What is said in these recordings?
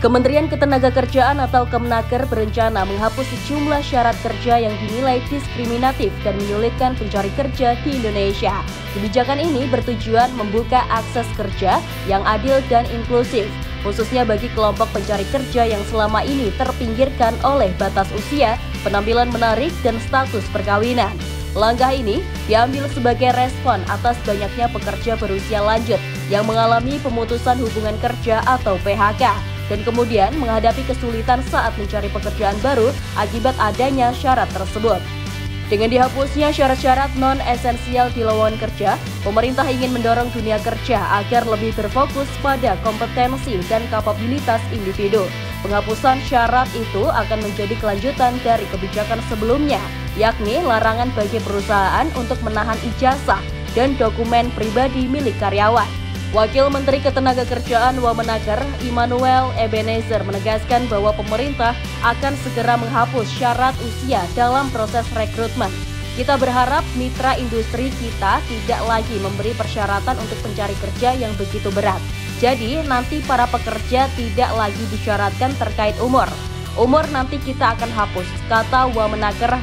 Kementerian Ketenagakerjaan atau Kemenaker berencana menghapus sejumlah syarat kerja yang dinilai diskriminatif dan menyulitkan pencari kerja di Indonesia. Kebijakan ini bertujuan membuka akses kerja yang adil dan inklusif, khususnya bagi kelompok pencari kerja yang selama ini terpinggirkan oleh batas usia, penampilan menarik, dan status perkawinan. Langkah ini diambil sebagai respon atas banyaknya pekerja berusia lanjut yang mengalami pemutusan hubungan kerja atau PHK dan kemudian menghadapi kesulitan saat mencari pekerjaan baru akibat adanya syarat tersebut. Dengan dihapusnya syarat-syarat non-esensial di lowongan kerja, pemerintah ingin mendorong dunia kerja agar lebih berfokus pada kompetensi dan kapabilitas individu. Penghapusan syarat itu akan menjadi kelanjutan dari kebijakan sebelumnya, yakni larangan bagi perusahaan untuk menahan ijazah dan dokumen pribadi milik karyawan. Wakil Menteri Ketenagakerjaan Wamenaker, Immanuel Ebenezer, menegaskan bahwa pemerintah akan segera menghapus syarat usia dalam proses rekrutmen. Kita berharap mitra industri kita tidak lagi memberi persyaratan untuk pencari kerja yang begitu berat. Jadi nanti para pekerja tidak lagi disyaratkan terkait umur. Umur nanti kita akan hapus, kata Wamenaker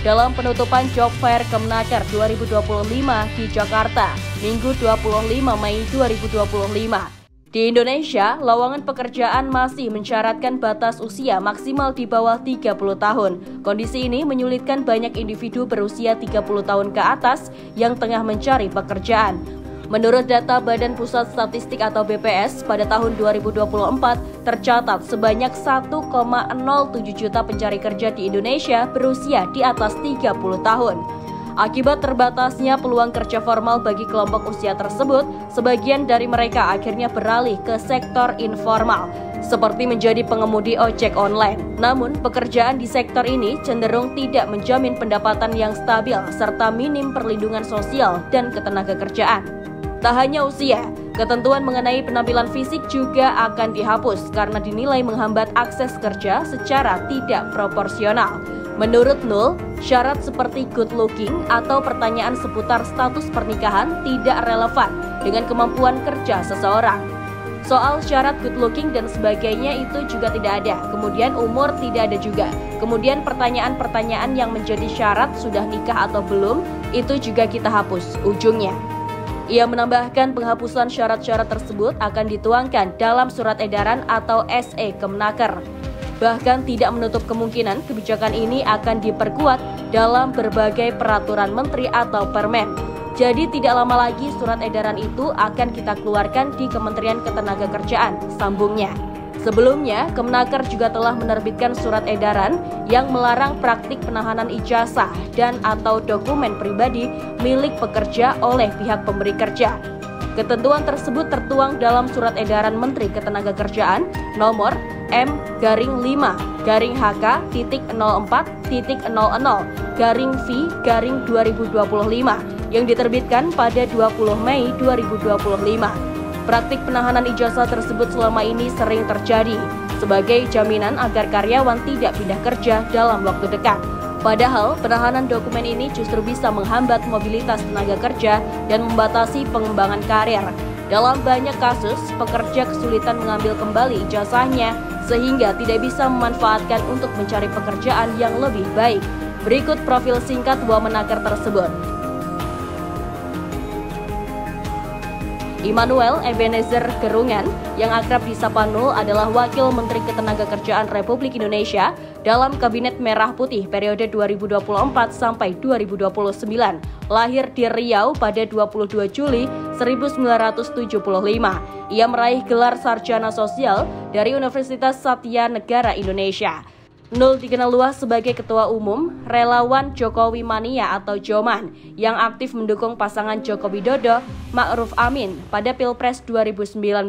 dalam penutupan Job Fair Kemenaker 2025 di Jakarta, Minggu 25 Mei 2025. Di Indonesia, lowongan pekerjaan masih mensyaratkan batas usia maksimal di bawah 30 tahun. Kondisi ini menyulitkan banyak individu berusia 30 tahun ke atas yang tengah mencari pekerjaan. Menurut data Badan Pusat Statistik atau BPS, pada tahun 2024 tercatat sebanyak 1,07 juta pencari kerja di Indonesia berusia di atas 30 tahun. Akibat terbatasnya peluang kerja formal bagi kelompok usia tersebut, sebagian dari mereka akhirnya beralih ke sektor informal, seperti menjadi pengemudi ojek online. Namun, pekerjaan di sektor ini cenderung tidak menjamin pendapatan yang stabil serta minim perlindungan sosial dan ketenagakerjaan. Tak hanya usia, ketentuan mengenai penampilan fisik juga akan dihapus karena dinilai menghambat akses kerja secara tidak proporsional. Menurut Nul, syarat seperti good looking atau pertanyaan seputar status pernikahan tidak relevan dengan kemampuan kerja seseorang. Soal syarat good looking dan sebagainya itu juga tidak ada, kemudian umur tidak ada juga. Kemudian pertanyaan-pertanyaan yang menjadi syarat sudah nikah atau belum, itu juga kita hapus ujungnya. Ia menambahkan penghapusan syarat-syarat tersebut akan dituangkan dalam surat edaran atau SE Kemenaker. Bahkan tidak menutup kemungkinan kebijakan ini akan diperkuat dalam berbagai peraturan menteri atau permen. Jadi tidak lama lagi surat edaran itu akan kita keluarkan di Kementerian Ketenagakerjaan, sambungnya. Sebelumnya, Kemenaker juga telah menerbitkan surat edaran yang melarang praktik penahanan ijazah dan atau dokumen pribadi milik pekerja oleh pihak pemberi kerja. Ketentuan tersebut tertuang dalam surat edaran Menteri Ketenagakerjaan nomor M-04-04.00/V-2025 yang diterbitkan pada 20 Mei 2025. Praktik penahanan ijazah tersebut selama ini sering terjadi sebagai jaminan agar karyawan tidak pindah kerja dalam waktu dekat. Padahal penahanan dokumen ini justru bisa menghambat mobilitas tenaga kerja dan membatasi pengembangan karir. Dalam banyak kasus, pekerja kesulitan mengambil kembali ijazahnya sehingga tidak bisa memanfaatkan untuk mencari pekerjaan yang lebih baik. Berikut profil singkat Wamenaker tersebut. Immanuel Ebenezer Gerungan, yang akrab disapa Nul, adalah Wakil Menteri Ketenagakerjaan Republik Indonesia dalam Kabinet Merah Putih periode 2024 sampai 2029. Lahir di Riau pada 22 Juli 1975. Ia meraih gelar sarjana sosial dari Universitas Satya Negara Indonesia. Nul dikenal luas sebagai Ketua Umum Relawan Jokowi Mania atau Joman yang aktif mendukung pasangan Joko Widodo Ma'ruf Amin pada Pilpres 2019.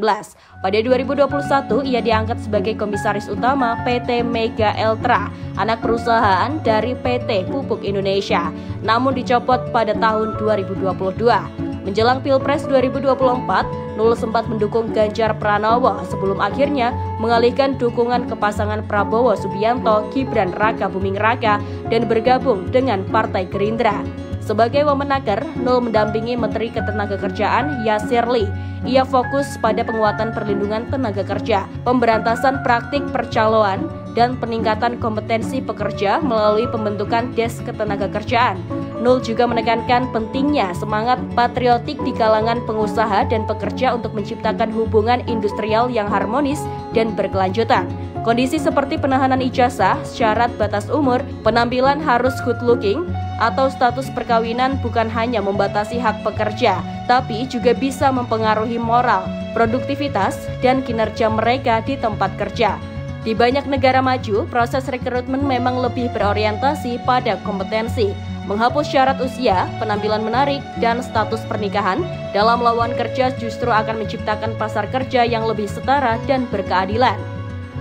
Pada 2021, ia diangkat sebagai Komisaris Utama PT Mega Eltra, anak perusahaan dari PT Pupuk Indonesia, namun dicopot pada tahun 2022. Menjelang Pilpres 2024, Nul sempat mendukung Ganjar Pranowo sebelum akhirnya mengalihkan dukungan ke pasangan Prabowo Subianto, Gibran Raka Buming Raka dan bergabung dengan Partai Gerindra. Sebagai Wamenaker, Nul mendampingi Menteri Ketenagakerjaan Yasir Lee. Ia fokus pada penguatan perlindungan tenaga kerja, pemberantasan praktik percaloan, dan peningkatan kompetensi pekerja melalui pembentukan Desk Ketenagakerjaan. Nul juga menekankan pentingnya semangat patriotik di kalangan pengusaha dan pekerja untuk menciptakan hubungan industrial yang harmonis dan berkelanjutan. Kondisi seperti penahanan ijazah, syarat batas umur, penampilan harus good looking, atau status perkawinan bukan hanya membatasi hak pekerja, tapi juga bisa mempengaruhi moral, produktivitas, dan kinerja mereka di tempat kerja. Di banyak negara maju, proses rekrutmen memang lebih berorientasi pada kompetensi. Menghapus syarat usia, penampilan menarik, dan status pernikahan dalam lowongan kerja justru akan menciptakan pasar kerja yang lebih setara dan berkeadilan,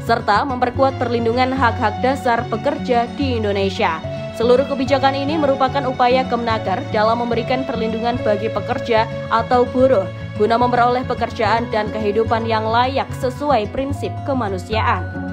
serta memperkuat perlindungan hak-hak dasar pekerja di Indonesia. Seluruh kebijakan ini merupakan upaya Kemenaker dalam memberikan perlindungan bagi pekerja atau buruh guna memperoleh pekerjaan dan kehidupan yang layak sesuai prinsip kemanusiaan.